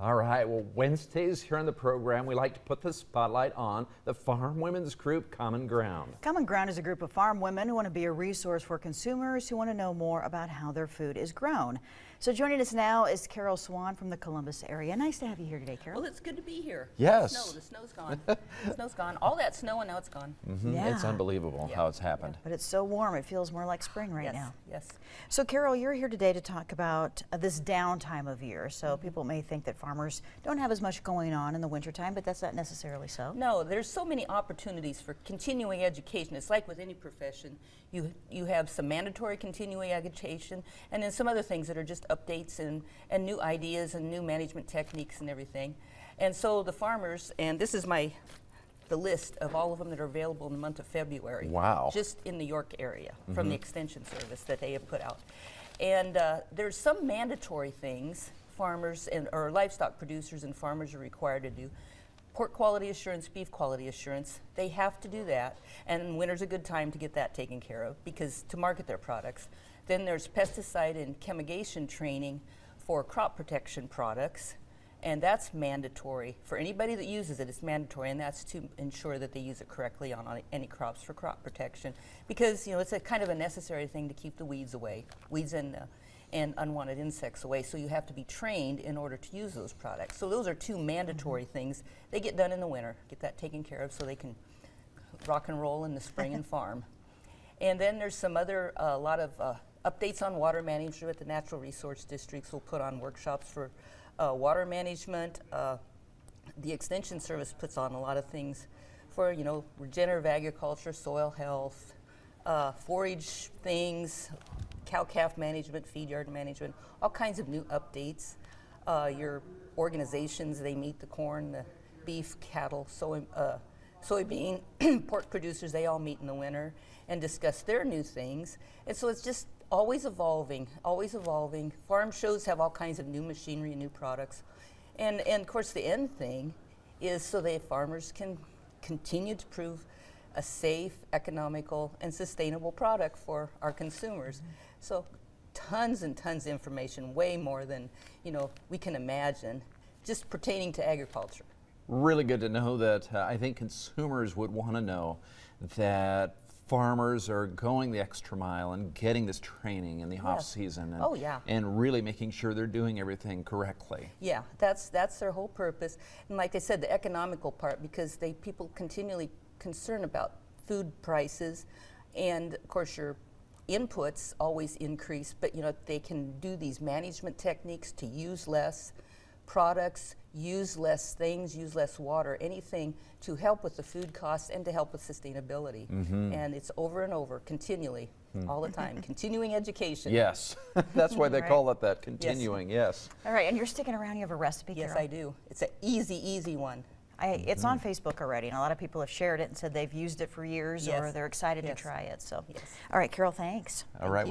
All right, well, Wednesdays here on the program, we like to put the spotlight on the farm women's group, Common Ground. Common Ground is a group of farm women who want to be a resource for consumers who want to know more about how their food is grown. So joining us now is Karol Swan from the Columbus area. Nice to have you here today, Karol. Well, it's good to be here. Yes. The snow's gone. The snow's gone. All that snow and now it's gone. Yeah. It's unbelievable how it's happened. But it's so warm, it feels more like spring right now. Yes. So Karol, you're here today to talk about this downtime of year. So people may think that farmers don't have as much going on in the wintertime, but that's not necessarily so. No, there's so many opportunities for continuing education. It's like with any profession. You have some mandatory continuing education and then some other things that are just updates and new ideas and new management techniques and everything. And so the farmers, and this is the list of all of them that are available in the month of February. Wow. Just in the York area from the Extension Service that they have put out. And there's some mandatory things farmers or livestock producers and farmers are required to do. Pork quality assurance, beef quality assurance, they have to do that. And winter's a good time to get that taken care of because to market their products. Then there's pesticide and chemigation training for crop protection products. And that's mandatory. For anybody that uses it, it's mandatory, and that's to ensure that they use it correctly on any crops for crop protection. Because, it's a kind of a necessary thing to keep the weeds away, weeds and unwanted insects away. So you have to be trained in order to use those products. So those are two mandatory things. They get done in the winter, get that taken care of so they can rock and roll in the spring and farm. And then there's some other, a lot of updates on water management. The natural resource districts will put on workshops for water management. The Extension Service puts on a lot of things for, regenerative agriculture, soil health, forage things, cow-calf management, feed yard management, all kinds of new updates. Your organizations, they meet, the corn, the beef, cattle, soybean, pork producers, they all meet in the winter and discuss their new things. And so it's just always evolving, always evolving. Farm shows have all kinds of new machinery and new products. And of course the end thing is so that farmers can continue to prove a safe, economical, and sustainable product for our consumers. So tons and tons of information, way more than we can imagine, just pertaining to agriculture. Really good to know that. I think consumers would want to know that farmers are going the extra mile and getting this training in the off season and really making sure they're doing everything correctly. Yeah, that's their whole purpose. And like I said, the economical part, because people continually concerned about food prices, and of course your inputs always increase, but they can do these management techniques to use less products, use less things, use less water, anything to help with the food costs and to help with sustainability. And it's over and over, continually, all the time. Continuing education. Yes, that's why they call it that, continuing, yes. All right, and you're sticking around, you have a recipe, Yes, Karol? I do. It's an easy one. It's on Facebook already, and a lot of people have shared it and said they've used it for years or they're excited to try it. So, all right, Karol, thanks. All right.